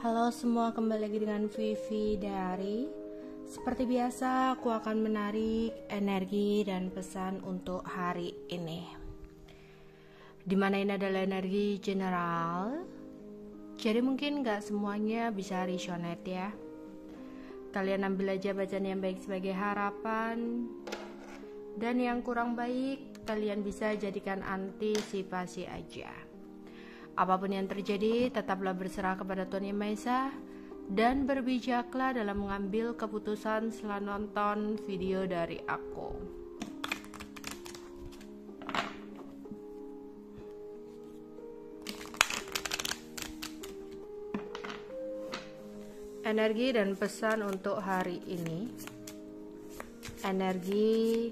Halo semua, kembali lagi dengan Vivi dari. Seperti biasa, aku akan menarik energi dan pesan untuk hari ini. Dimana ini adalah energi general, jadi mungkin gak semuanya bisa resonate ya. Kalian ambil aja bacaan yang baik sebagai harapan, dan yang kurang baik kalian bisa jadikan antisipasi aja. Apapun yang terjadi, tetaplah berserah kepada Tuhan Yang Maha Esa dan berbijaklah dalam mengambil keputusan setelah nonton video dari aku. Energi dan pesan untuk hari ini. Energi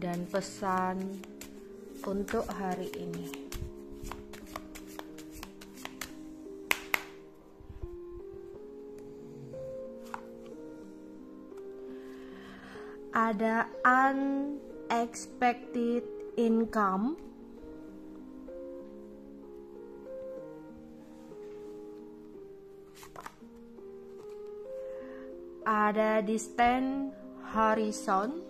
dan pesan untuk hari ini. Ada unexpected income, ada distant horizon,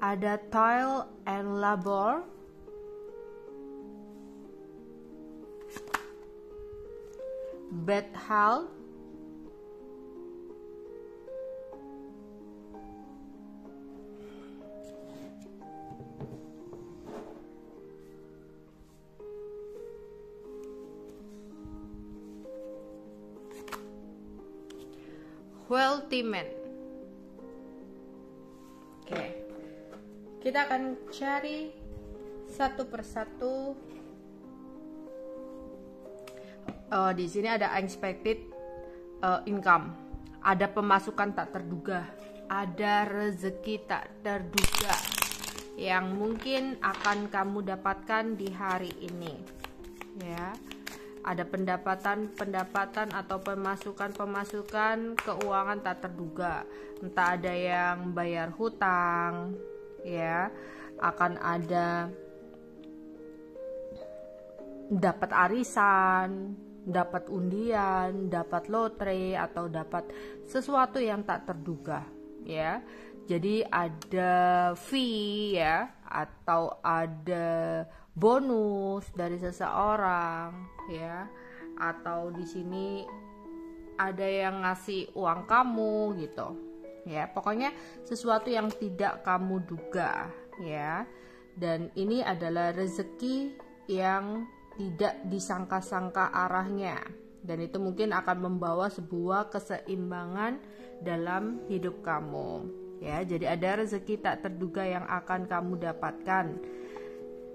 ada toil and labor, bad health, wealthy man. Oke, kita akan cari satu persatu. Di sini ada unexpected income, ada pemasukan tak terduga, ada rezeki tak terduga yang mungkin akan kamu dapatkan di hari ini. Ya, ada pendapatan atau pemasukan keuangan tak terduga. Entah ada yang bayar hutang, ya, akan ada dapat arisan, dapat undian, dapat lotre, atau dapat sesuatu yang tak terduga, ya. Jadi ada fee, ya, atau ada bonus dari seseorang, ya, atau di sini ada yang ngasih uang kamu gitu, ya. Pokoknya sesuatu yang tidak kamu duga, ya. Dan ini adalah rezeki yang tidak disangka-sangka arahnya, dan itu mungkin akan membawa sebuah keseimbangan dalam hidup kamu, ya. Jadi ada rezeki tak terduga yang akan kamu dapatkan,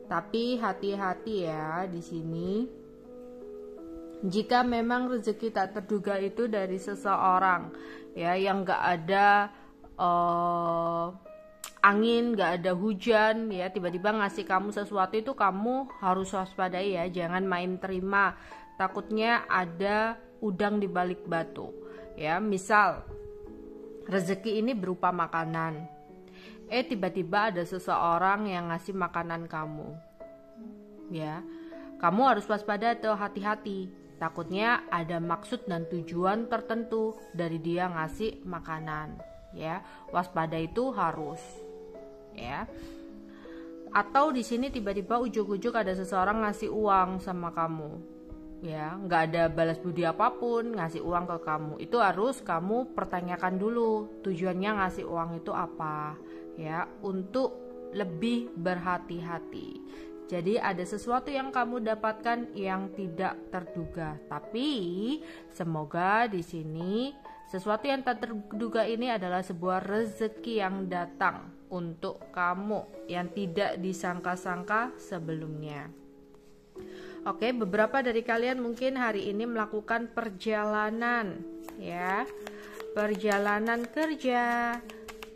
tapi hati-hati ya di sini. Jika memang rezeki tak terduga itu dari seseorang, ya, yang gak ada angin, gak ada hujan, ya, tiba-tiba ngasih kamu sesuatu, itu kamu harus waspadai ya, jangan main terima. Takutnya ada udang di balik batu, ya. Misal rezeki ini berupa makanan, tiba-tiba ada seseorang yang ngasih makanan kamu, ya, kamu harus waspada atau hati-hati. Takutnya ada maksud dan tujuan tertentu dari dia ngasih makanan, ya. Waspada itu harus, ya. Atau di sini tiba-tiba ujuk-ujuk ada seseorang ngasih uang sama kamu, ya, nggak ada balas budi apapun, ngasih uang ke kamu. Itu harus kamu pertanyakan dulu tujuannya ngasih uang itu apa, ya, untuk lebih berhati-hati. Jadi ada sesuatu yang kamu dapatkan yang tidak terduga, tapi semoga di sini sesuatu yang tak terduga ini adalah sebuah rezeki yang datang untuk kamu yang tidak disangka-sangka sebelumnya. Oke, beberapa dari kalian mungkin hari ini melakukan perjalanan, ya. Perjalanan kerja,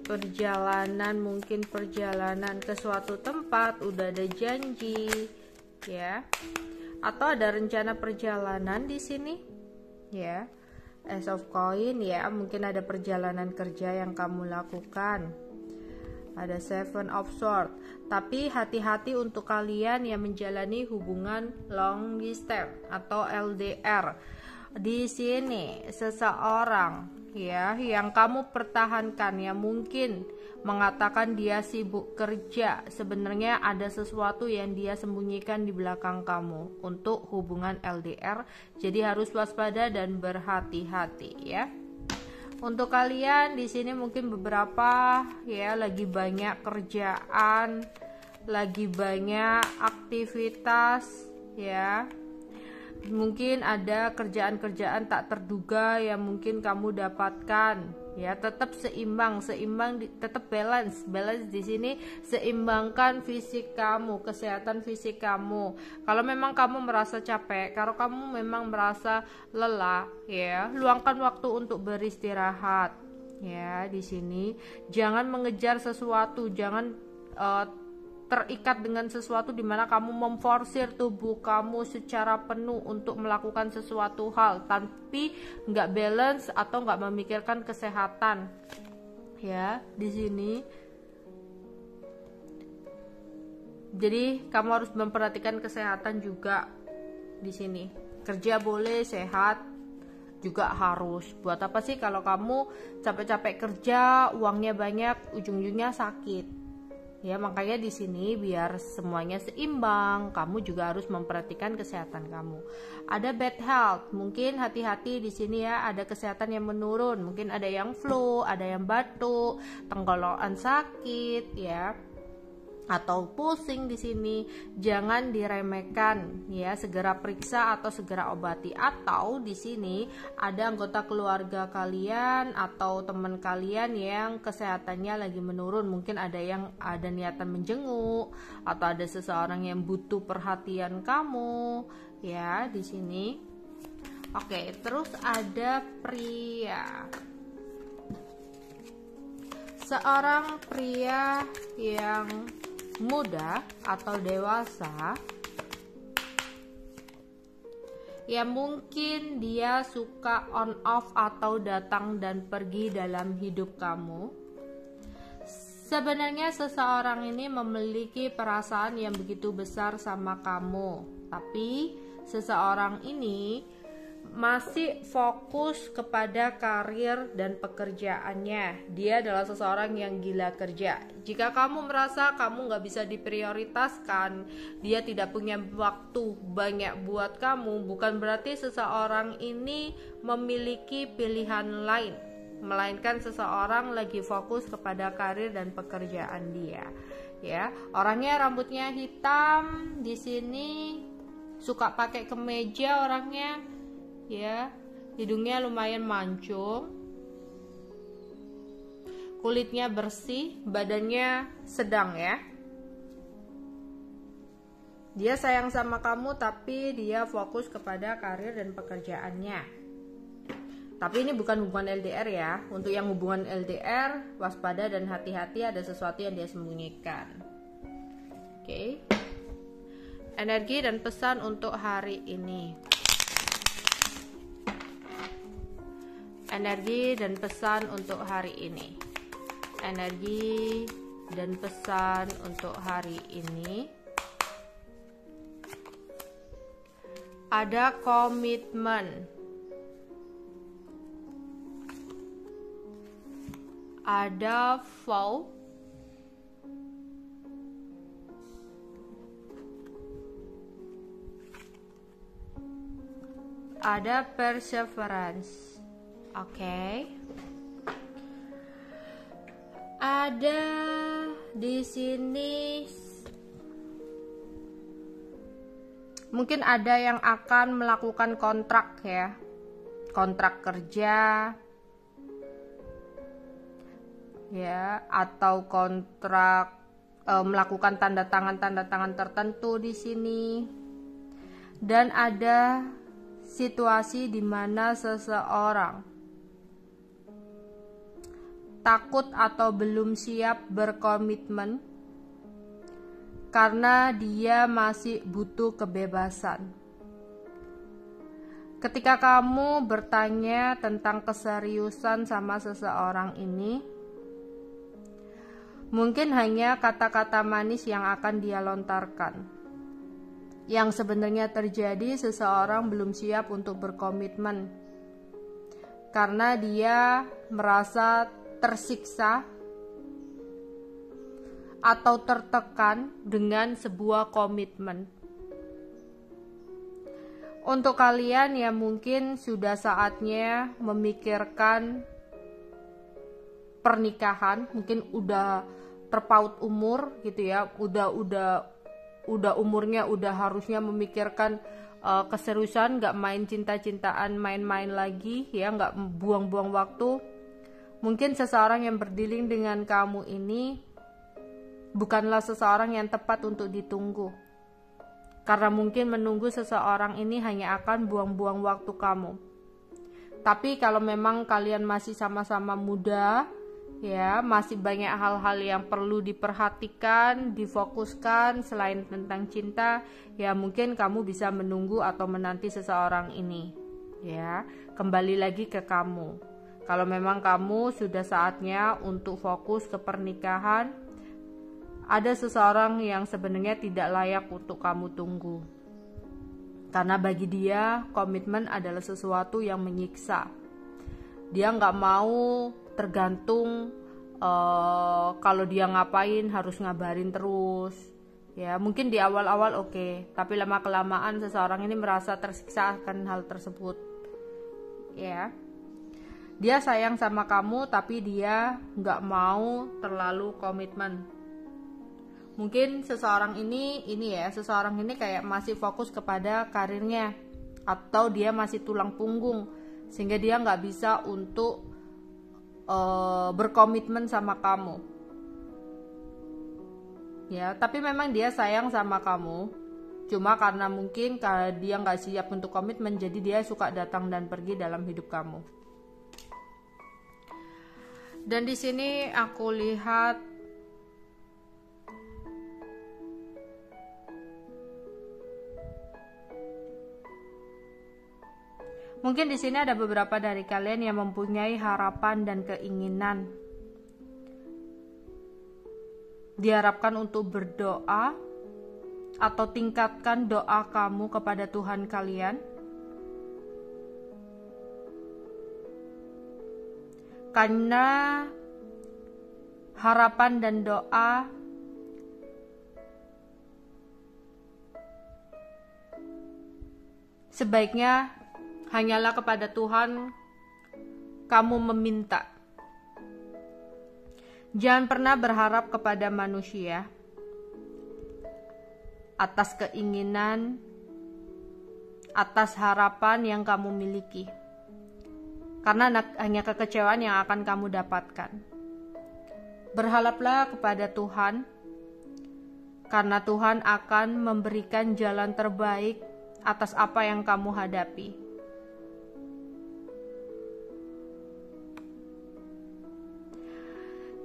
mungkin perjalanan ke suatu tempat, udah ada janji, ya. Atau ada rencana perjalanan di sini, ya. Ace of Coin, ya, mungkin ada perjalanan kerja yang kamu lakukan. ada Seven of Swords. Tapi hati-hati untuk kalian yang menjalani hubungan long distance atau LDR. Di sini seseorang ya yang kamu pertahankan yang mungkin mengatakan dia sibuk kerja, sebenarnya ada sesuatu yang dia sembunyikan di belakang kamu untuk hubungan LDR. Jadi harus waspada dan berhati-hati ya. Untuk kalian di sini mungkin beberapa ya lagi banyak kerjaan, lagi banyak aktivitas ya. Mungkin ada kerjaan-kerjaan tak terduga yang mungkin kamu dapatkan ya. Tetap seimbang, tetap balance di sini. Seimbangkan fisik kamu, kesehatan fisik kamu. Kalau memang kamu merasa capek, kalau kamu memang merasa lelah ya, luangkan waktu untuk beristirahat ya. Di sini jangan mengejar sesuatu, jangan terikat dengan sesuatu di mana kamu memforsir tubuh kamu secara penuh untuk melakukan sesuatu hal tapi nggak balance atau nggak memikirkan kesehatan ya. Di sini jadi kamu harus memperhatikan kesehatan juga. Di sini kerja boleh, sehat juga harus. Buat apa sih kalau kamu capek-capek kerja, uangnya banyak, ujung-ujungnya sakit ya. Makanya di sini biar semuanya seimbang, kamu juga harus memperhatikan kesehatan kamu. Ada bad health, mungkin hati-hati di sini ya, ada kesehatan yang menurun, mungkin ada yang flu, ada yang batuk, tenggorokan sakit ya, atau pusing. Di sini jangan diremehkan ya, segera periksa atau segera obati. Atau di sini ada anggota keluarga kalian atau teman kalian yang kesehatannya lagi menurun, mungkin ada yang ada niatan menjenguk atau ada seseorang yang butuh perhatian kamu ya di sini. Oke, terus ada pria. Seorang pria yang muda atau dewasa ya, mungkin dia suka on off atau datang dan pergi dalam hidup kamu. Sebenarnya seseorang ini memiliki perasaan yang begitu besar sama kamu, tapi seseorang ini masih fokus kepada karir dan pekerjaannya. Dia adalah seseorang yang gila kerja. Jika kamu merasa kamu gak bisa diprioritaskan, dia tidak punya waktu banyak buat kamu, bukan berarti seseorang ini memiliki pilihan lain, melainkan seseorang lagi fokus kepada karir dan pekerjaan dia ya. Orangnya rambutnya hitam, di sini suka pakai kemeja orangnya ya, hidungnya lumayan mancung, kulitnya bersih, badannya sedang ya. Dia sayang sama kamu tapi dia fokus kepada karir dan pekerjaannya. Tapi ini bukan hubungan LDR ya. Untuk yang hubungan LDR, waspada dan hati-hati, ada sesuatu yang dia sembunyikan. Oke. Energi dan pesan untuk hari ini. Energi dan pesan untuk hari ini. Energi dan pesan untuk hari ini. Ada komitmen. Ada vow. Ada perseverance. Oke. Ada di sini mungkin ada yang akan melakukan kontrak ya. Kontrak kerja ya, atau kontrak melakukan tanda tangan tertentu di sini. Dan ada situasi di mana seseorang takut atau belum siap berkomitmen karena dia masih butuh kebebasan. Ketika kamu bertanya tentang keseriusan sama seseorang ini, Mungkin hanya kata-kata manis yang akan dia lontarkan. Yang sebenarnya terjadi, seseorang belum siap untuk berkomitmen karena dia merasa tersiksa atau tertekan dengan sebuah komitmen. Untuk kalian yang mungkin sudah saatnya memikirkan pernikahan, mungkin udah terpaut umur gitu ya, udah umurnya udah harusnya memikirkan keseriusan, nggak main cinta-cintaan, main-main lagi ya, nggak buang-buang waktu. Mungkin seseorang yang berdealing dengan kamu ini bukanlah seseorang yang tepat untuk ditunggu, karena mungkin menunggu seseorang ini hanya akan buang-buang waktu kamu. Tapi kalau memang kalian masih sama-sama muda ya, masih banyak hal-hal yang perlu diperhatikan, difokuskan selain tentang cinta, ya mungkin kamu bisa menunggu atau menanti seseorang ini ya. Kembali lagi ke kamu. Kalau memang kamu sudah saatnya untuk fokus ke pernikahan, ada seseorang yang sebenarnya tidak layak untuk kamu tunggu. Karena bagi dia, komitmen adalah sesuatu yang menyiksa. Dia nggak mau tergantung kalau dia ngapain harus ngabarin terus. Ya, mungkin di awal-awal oke, tapi lama-kelamaan seseorang ini merasa tersiksa akan hal tersebut. Ya. Dia sayang sama kamu, tapi dia nggak mau terlalu komitmen. Mungkin seseorang ini kayak masih fokus kepada karirnya, atau dia masih tulang punggung sehingga dia nggak bisa untuk berkomitmen sama kamu ya. Tapi memang dia sayang sama kamu, cuma karena mungkin dia nggak siap untuk komitmen, jadi dia suka datang dan pergi dalam hidup kamu. Dan di sini aku lihat mungkin di sini ada beberapa dari kalian yang mempunyai harapan dan keinginan. Diharapkan untuk berdoa atau tingkatkan doa kamu kepada Tuhan kalian. Karena harapan dan doa sebaiknya hanyalah kepada Tuhan kamu meminta. Jangan pernah berharap kepada manusia atas keinginan, atas harapan yang kamu miliki. Karena hanya kekecewaan yang akan kamu dapatkan. Berharaplah kepada Tuhan, karena Tuhan akan memberikan jalan terbaik atas apa yang kamu hadapi.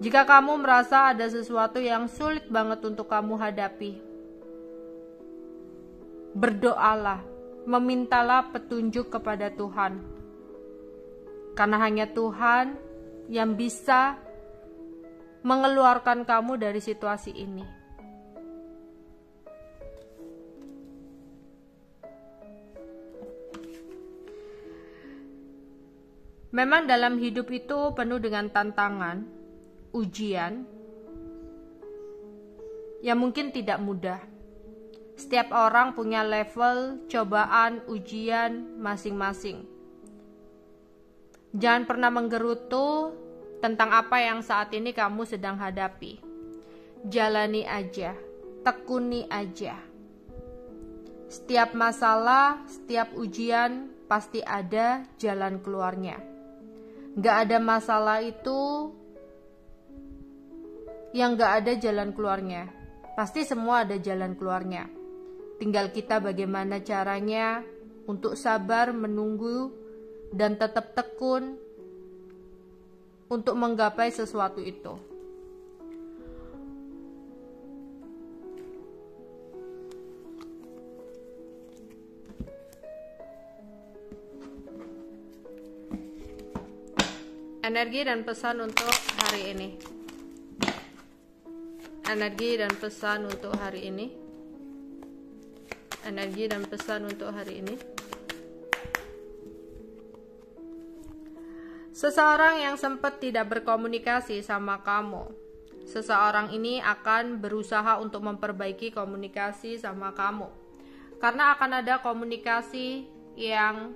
Jika kamu merasa ada sesuatu yang sulit banget untuk kamu hadapi, berdoalah, memintalah petunjuk kepada Tuhan. Karena hanya Tuhan yang bisa mengeluarkan kamu dari situasi ini. Memang dalam hidup itu penuh dengan tantangan, ujian yang mungkin tidak mudah. Setiap orang punya level cobaan, ujian masing-masing. Jangan pernah menggerutu tentang apa yang saat ini kamu sedang hadapi. Jalani aja, tekuni aja. Setiap masalah, setiap ujian pasti ada jalan keluarnya. Gak ada masalah itu yang gak ada jalan keluarnya. Pasti semua ada jalan keluarnya. Tinggal kita bagaimana caranya untuk sabar menunggu dan tetap tekun untuk menggapai sesuatu itu. Energi dan pesan untuk hari ini. Energi dan pesan untuk hari ini. Energi dan pesan untuk hari ini. Seseorang yang sempat tidak berkomunikasi sama kamu. Seseorang ini akan berusaha untuk memperbaiki komunikasi sama kamu. Karena akan ada komunikasi yang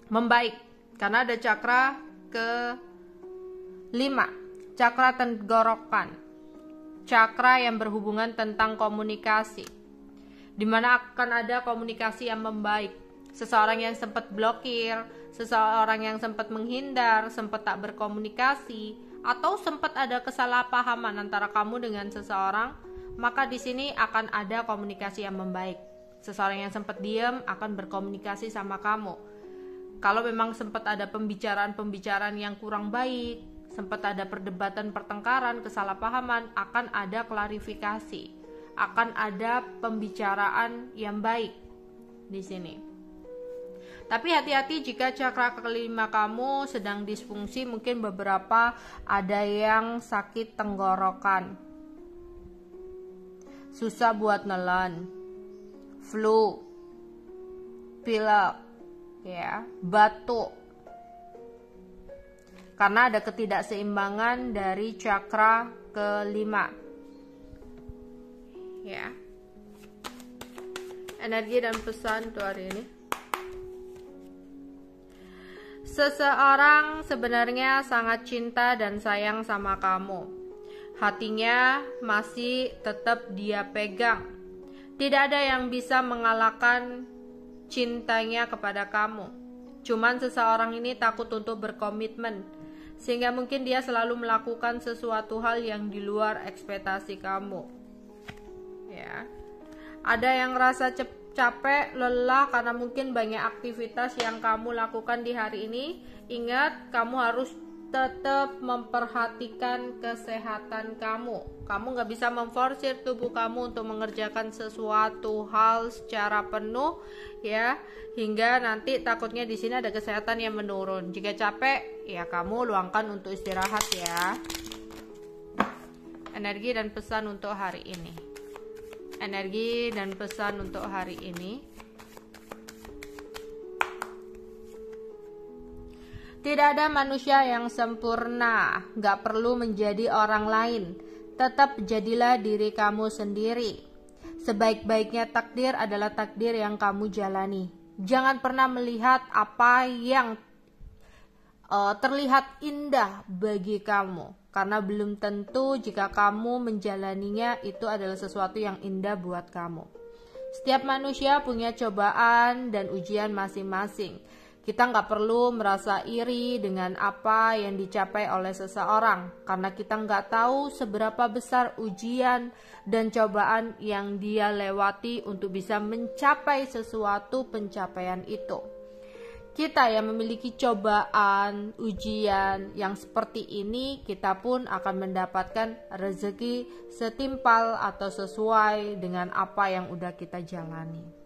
membaik. Karena ada cakra ke-5, cakra tenggorokan, cakra yang berhubungan tentang komunikasi, dimana akan ada komunikasi yang membaik. Seseorang yang sempat blokir, seseorang yang sempat menghindar, sempat tak berkomunikasi, atau sempat ada kesalahpahaman antara kamu dengan seseorang, maka di sini akan ada komunikasi yang membaik. Seseorang yang sempat diam akan berkomunikasi sama kamu. Kalau memang sempat ada pembicaraan yang kurang baik, sempat ada perdebatan, pertengkaran, kesalahpahaman, akan ada klarifikasi, akan ada pembicaraan yang baik di sini. Tapi hati-hati jika cakra kelima kamu sedang disfungsi, mungkin beberapa ada yang sakit tenggorokan, susah buat nelen, flu, pilek, ya, batuk. Karena ada ketidakseimbangan dari cakra kelima. Ya. Energi dan pesan untuk hari ini. Seseorang sebenarnya sangat cinta dan sayang sama kamu. Hatinya masih tetap dia pegang. Tidak ada yang bisa mengalahkan cintanya kepada kamu. Cuman seseorang ini takut untuk berkomitmen, sehingga mungkin dia selalu melakukan sesuatu hal yang di luar ekspektasi kamu. Ya. Ada yang rasa capek, lelah karena mungkin banyak aktivitas yang kamu lakukan di hari ini. Ingat, kamu harus tetap memperhatikan kesehatan kamu. Kamu nggak bisa memforsir tubuh kamu untuk mengerjakan sesuatu hal secara penuh, ya, hingga nanti takutnya di sini ada kesehatan yang menurun. Jika capek, ya kamu luangkan untuk istirahat ya. Energi dan pesan untuk hari ini. Energi dan pesan untuk hari ini. Tidak ada manusia yang sempurna, gak perlu menjadi orang lain. Tetap jadilah diri kamu sendiri. Sebaik-baiknya takdir adalah takdir yang kamu jalani. Jangan pernah melihat apa yang terlihat indah bagi kamu, karena belum tentu jika kamu menjalaninya itu adalah sesuatu yang indah buat kamu. Setiap manusia punya cobaan dan ujian masing-masing. Kita nggak perlu merasa iri dengan apa yang dicapai oleh seseorang, karena kita nggak tahu seberapa besar ujian dan cobaan yang dia lewati untuk bisa mencapai sesuatu pencapaian itu. Kita yang memiliki cobaan, ujian yang seperti ini, kita pun akan mendapatkan rezeki setimpal atau sesuai dengan apa yang udah kita jalani.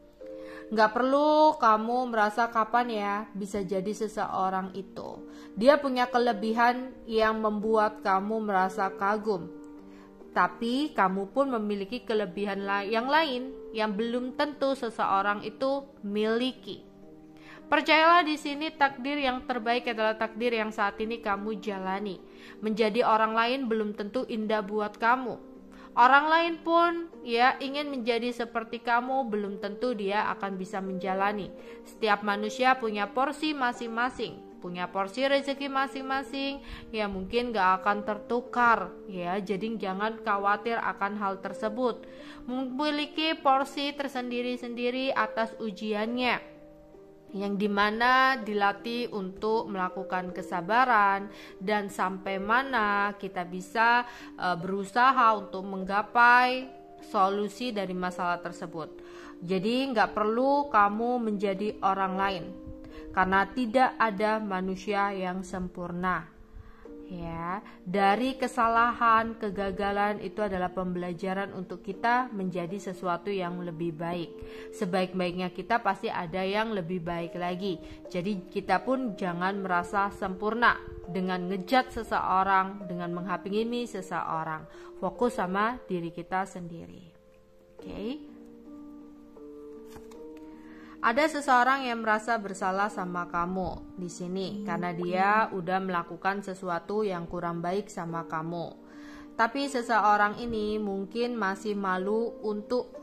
Nggak perlu kamu merasa kapan ya bisa jadi seseorang itu. Dia punya kelebihan yang membuat kamu merasa kagum. Tapi kamu pun memiliki kelebihan yang lain yang belum tentu seseorang itu miliki. Percayalah di sini takdir yang terbaik adalah takdir yang saat ini kamu jalani. Menjadi orang lain belum tentu indah buat kamu. Orang lain pun ya ingin menjadi seperti kamu, belum tentu dia akan bisa menjalani. Setiap manusia punya porsi masing-masing, punya porsi rezeki masing-masing, ya mungkin gak akan tertukar ya. Jadi jangan khawatir akan hal tersebut. Memiliki porsi tersendiri-sendiri atas ujiannya, yang dimana dilatih untuk melakukan kesabaran dan sampai mana kita bisa berusaha untuk menggapai solusi dari masalah tersebut. Jadi nggak perlu kamu menjadi orang lain, karena tidak ada manusia yang sempurna Ya, dari kesalahan, kegagalan itu adalah pembelajaran untuk kita menjadi sesuatu yang lebih baik. Sebaik-baiknya kita pasti ada yang lebih baik lagi. Jadi kita pun jangan merasa sempurna dengan ngejat seseorang, dengan menghakimi seseorang. Fokus sama diri kita sendiri. Oke. Ada seseorang yang merasa bersalah sama kamu di sini karena dia udah melakukan sesuatu yang kurang baik sama kamu. Tapi seseorang ini mungkin masih malu untuk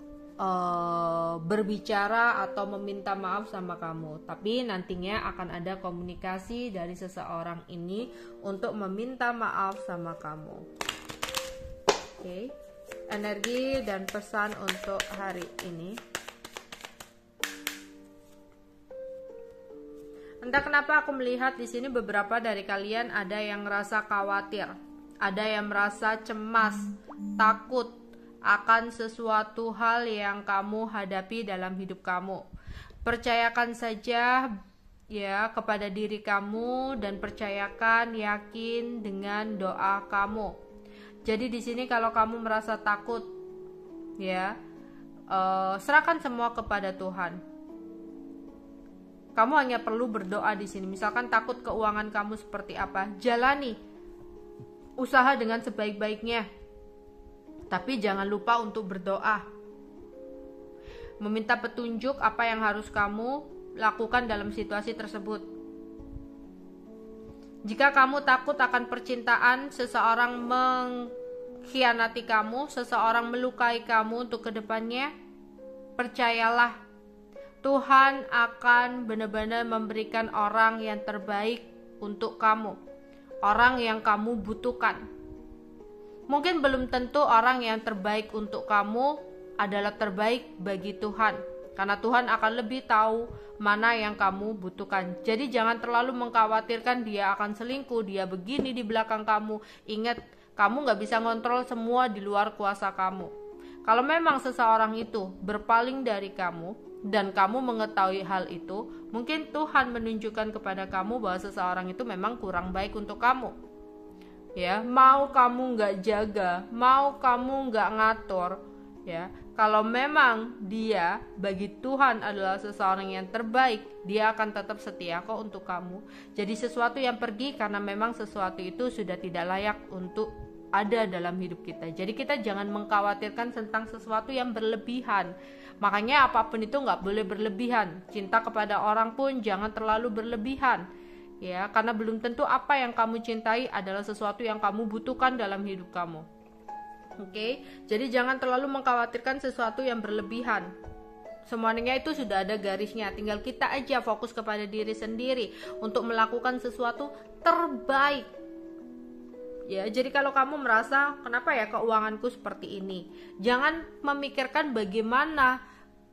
berbicara atau meminta maaf sama kamu. Tapi nantinya akan ada komunikasi dari seseorang ini untuk meminta maaf sama kamu. Oke. Energi dan pesan untuk hari ini. Entah kenapa aku melihat di sini beberapa dari kalian ada yang merasa khawatir, ada yang merasa cemas, takut akan sesuatu hal yang kamu hadapi dalam hidup kamu. Percayakan saja ya kepada diri kamu dan percayakan, yakin dengan doa kamu. Jadi di sini kalau kamu merasa takut, ya serahkan semua kepada Tuhan. Kamu hanya perlu berdoa di sini. Misalkan takut keuangan kamu seperti apa, jalani usaha dengan sebaik-baiknya. Tapi jangan lupa untuk berdoa. Meminta petunjuk apa yang harus kamu lakukan dalam situasi tersebut. Jika kamu takut akan percintaan, seseorang mengkhianati kamu, seseorang melukai kamu untuk kedepannya, percayalah Tuhan akan benar-benar memberikan orang yang terbaik untuk kamu, orang yang kamu butuhkan. Mungkin belum tentu orang yang terbaik untuk kamu adalah terbaik bagi Tuhan, karena Tuhan akan lebih tahu mana yang kamu butuhkan. Jadi jangan terlalu mengkhawatirkan dia akan selingkuh, dia begini di belakang kamu. Ingat, kamu gak bisa ngontrol semua di luar kuasa kamu. Kalau memang seseorang itu berpaling dari kamu, dan kamu mengetahui hal itu, mungkin Tuhan menunjukkan kepada kamu bahwa seseorang itu memang kurang baik untuk kamu. Ya, mau kamu nggak jaga, mau kamu nggak ngatur, ya. Kalau memang dia bagi Tuhan adalah seseorang yang terbaik, dia akan tetap setia kok untuk kamu. Jadi sesuatu yang pergi karena memang sesuatu itu sudah tidak layak untuk ada dalam hidup kita. Jadi kita jangan mengkhawatirkan tentang sesuatu yang berlebihan. Makanya apapun itu nggak boleh berlebihan. Cinta kepada orang pun jangan terlalu berlebihan, ya, karena belum tentu apa yang kamu cintai adalah sesuatu yang kamu butuhkan dalam hidup kamu. Oke, jadi jangan terlalu mengkhawatirkan sesuatu yang berlebihan. Semuanya itu sudah ada garisnya. Tinggal kita aja fokus kepada diri sendiri untuk melakukan sesuatu terbaik. Ya, jadi kalau kamu merasa kenapa ya keuanganku seperti ini, jangan memikirkan bagaimana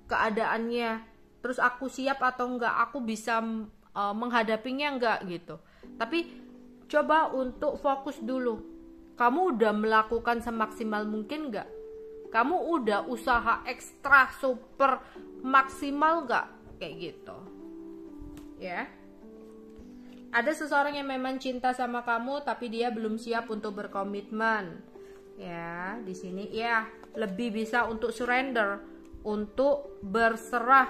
keadaannya, terus aku siap atau enggak, aku bisa menghadapinya enggak gitu. Tapi coba untuk fokus dulu. Kamu udah melakukan semaksimal mungkin enggak? Kamu udah usaha ekstra super maksimal enggak? Kayak gitu. Ya. Ada seseorang yang memang cinta sama kamu tapi dia belum siap untuk berkomitmen. Ya, di sini ya lebih bisa untuk surrender, untuk berserah.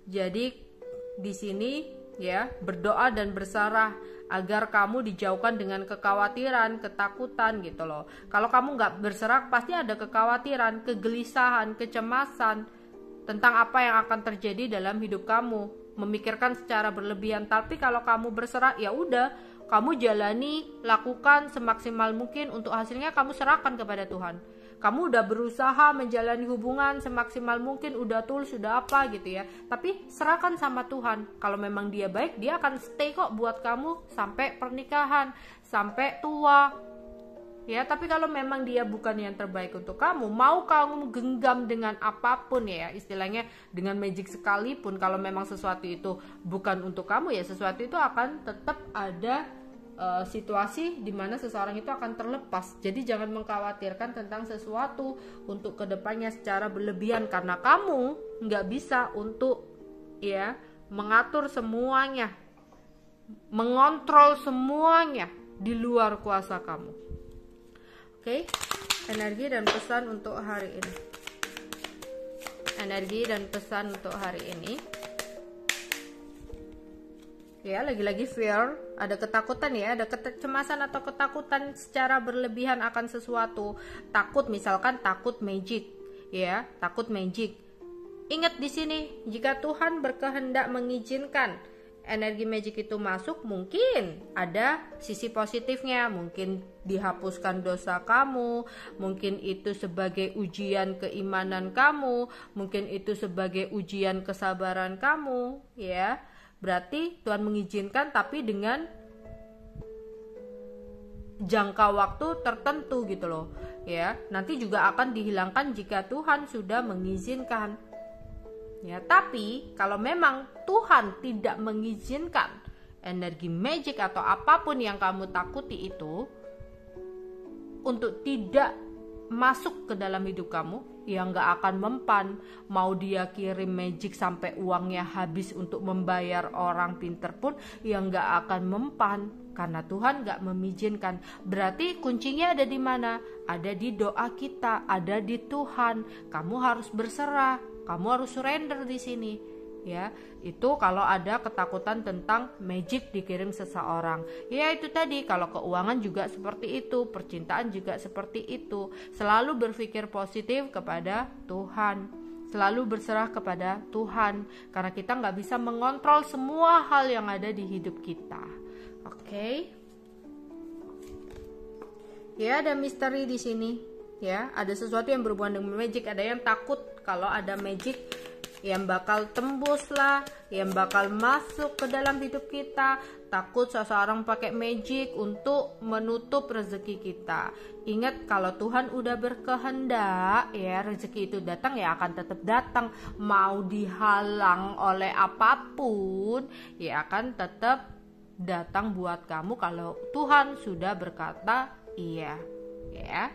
Jadi di sini ya berdoa dan berserah agar kamu dijauhkan dengan kekhawatiran, ketakutan gitu loh. Kalau kamu nggak berserah pasti ada kekhawatiran, kegelisahan, kecemasan tentang apa yang akan terjadi dalam hidup kamu. Memikirkan secara berlebihan. Tapi kalau kamu berserah, ya udah, kamu jalani, lakukan semaksimal mungkin, untuk hasilnya kamu serahkan kepada Tuhan. Kamu udah berusaha menjalani hubungan semaksimal mungkin, udah tulus, sudah apa gitu ya, tapi serahkan sama Tuhan. Kalau memang dia baik, dia akan stay kok buat kamu sampai pernikahan, sampai tua. Ya, tapi kalau memang dia bukan yang terbaik untuk kamu, mau kamu genggam dengan apapun ya, istilahnya dengan magic sekalipun, kalau memang sesuatu itu bukan untuk kamu ya, sesuatu itu akan tetap ada situasi di mana seseorang itu akan terlepas. Jadi jangan mengkhawatirkan tentang sesuatu untuk kedepannya secara berlebihan, karena kamu nggak bisa untuk ya mengatur semuanya, mengontrol semuanya. di luar kuasa kamu. Oke, energi dan pesan untuk hari ini. Energi dan pesan untuk hari ini. Ya, lagi-lagi fear, ada ketakutan ya, ada kecemasan atau ketakutan secara berlebihan akan sesuatu. Takut, misalkan takut magic, ya, takut magic. Ingat di sini, jika Tuhan berkehendak mengizinkan energi magic itu masuk, mungkin ada sisi positifnya, mungkin dihapuskan dosa kamu, mungkin itu sebagai ujian keimanan kamu, mungkin itu sebagai ujian kesabaran kamu, ya. Berarti Tuhan mengizinkan tapi dengan jangka waktu tertentu gitu loh, ya. Nanti juga akan dihilangkan jika Tuhan sudah mengizinkan. Ya, tapi kalau memang Tuhan tidak mengizinkan energi magic atau apapun yang kamu takuti itu untuk tidak masuk ke dalam hidup kamu, ya nggak akan mempan. Mau dia kirim magic sampai uangnya habis untuk membayar orang pinter pun, ya nggak akan mempan karena Tuhan nggak mengizinkan. Berarti kuncinya ada di mana? Ada di doa kita, ada di Tuhan. Kamu harus berserah. Kamu harus surrender di sini, ya. Itu kalau ada ketakutan tentang magic dikirim seseorang. Ya itu tadi, kalau keuangan juga seperti itu, percintaan juga seperti itu. Selalu berpikir positif kepada Tuhan, selalu berserah kepada Tuhan, karena kita nggak bisa mengontrol semua hal yang ada di hidup kita. Oke. Ya, ada misteri di sini. Ya, ada sesuatu yang berhubungan dengan magic. Ada yang takut kalau ada magic yang bakal tembus lah, yang bakal masuk ke dalam hidup kita. Takut seseorang pakai magic untuk menutup rezeki kita. Ingat, kalau Tuhan udah berkehendak, ya rezeki itu datang ya akan tetap datang. Mau dihalang oleh apapun, ya akan tetap datang buat kamu kalau Tuhan sudah berkata iya, ya.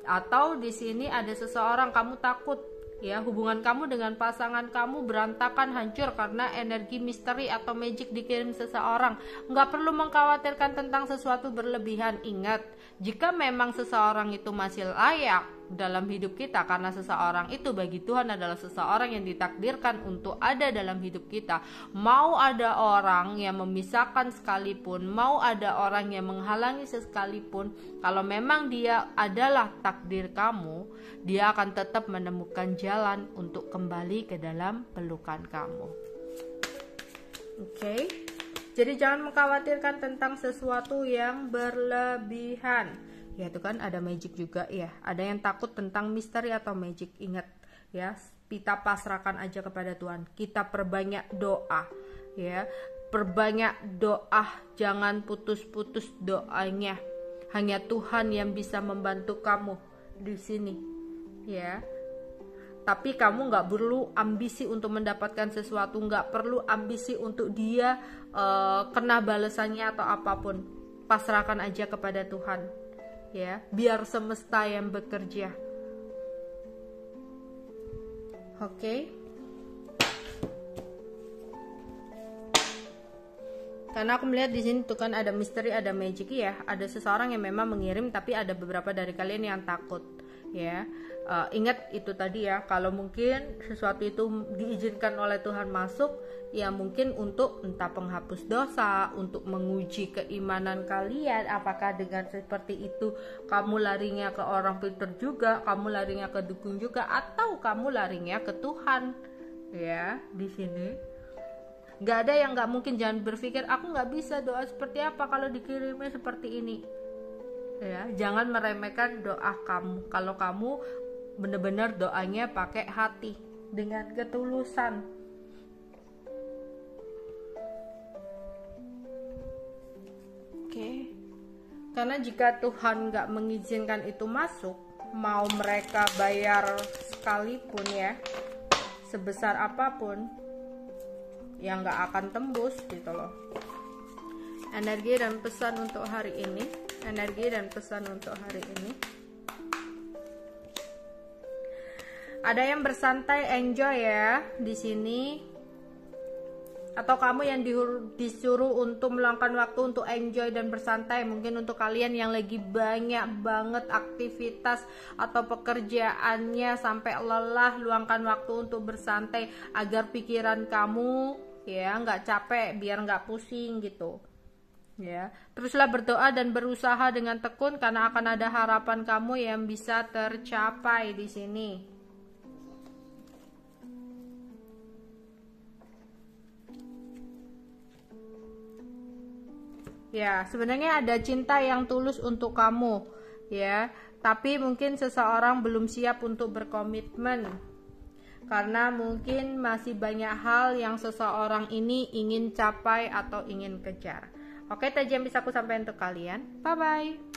Atau di sini ada seseorang kamu takut, ya, hubungan kamu dengan pasangan kamu berantakan, hancur karena energi misteri atau magic dikirim seseorang. Nggak perlu mengkhawatirkan tentang sesuatu berlebihan. Ingat, jika memang seseorang itu masih layak dalam hidup kita, karena seseorang itu bagi Tuhan adalah seseorang yang ditakdirkan untuk ada dalam hidup kita. Mau ada orang yang memisahkan sekalipun, mau ada orang yang menghalangi sekalipun, kalau memang dia adalah takdir kamu, dia akan tetap menemukan jalan untuk kembali ke dalam pelukan kamu. Oke. Jadi jangan mengkhawatirkan tentang sesuatu yang berlebihan. Ya itu kan ada magic juga ya. Ada yang takut tentang misteri atau magic. Ingat ya, kita pasrahkan aja kepada Tuhan. Kita perbanyak doa, ya. Perbanyak doa, jangan putus-putus doanya. Hanya Tuhan yang bisa membantu kamu di sini, ya. Tapi kamu nggak perlu ambisi untuk mendapatkan sesuatu, nggak perlu ambisi untuk dia kena balasannya atau apapun. Pasrahkan aja kepada Tuhan, ya. Biar semesta yang bekerja. Oke. Karena aku melihat di sini tuh kan ada misteri, ada magic ya. Ada seseorang yang memang mengirim, tapi ada beberapa dari kalian yang takut, ya. Ingat itu tadi ya, kalau mungkin sesuatu itu diizinkan oleh Tuhan masuk, ya mungkin untuk entah penghapus dosa, untuk menguji keimanan kalian. Apakah dengan seperti itu kamu larinya ke orang pintar juga, kamu larinya ke dukun juga, atau kamu larinya ke Tuhan, ya. Di sini nggak ada yang nggak mungkin. Jangan berpikir aku nggak bisa doa seperti apa kalau dikirimnya seperti ini, ya. Jangan meremehkan doa kamu. Kalau kamu benar-benar doanya pakai hati dengan ketulusan. Oke. Karena jika Tuhan nggak mengizinkan itu masuk, mau mereka bayar sekalipun ya, sebesar apapun, yang nggak akan tembus gitu loh. Energi dan pesan untuk hari ini. Energi dan pesan untuk hari ini. Ada yang bersantai, enjoy ya di sini. atau kamu yang disuruh untuk meluangkan waktu untuk enjoy dan bersantai. Mungkin untuk kalian yang lagi banyak banget aktivitas atau pekerjaannya sampai lelah, luangkan waktu untuk bersantai agar pikiran kamu ya nggak capek, biar nggak pusing gitu. Ya, teruslah berdoa dan berusaha dengan tekun karena akan ada harapan kamu yang bisa tercapai di sini. Ya, sebenarnya ada cinta yang tulus untuk kamu, ya. Tapi mungkin seseorang belum siap untuk berkomitmen. Karena mungkin masih banyak hal yang seseorang ini ingin capai atau ingin kejar. Oke, itu aja yang bisa aku sampaikan untuk kalian. Bye-bye.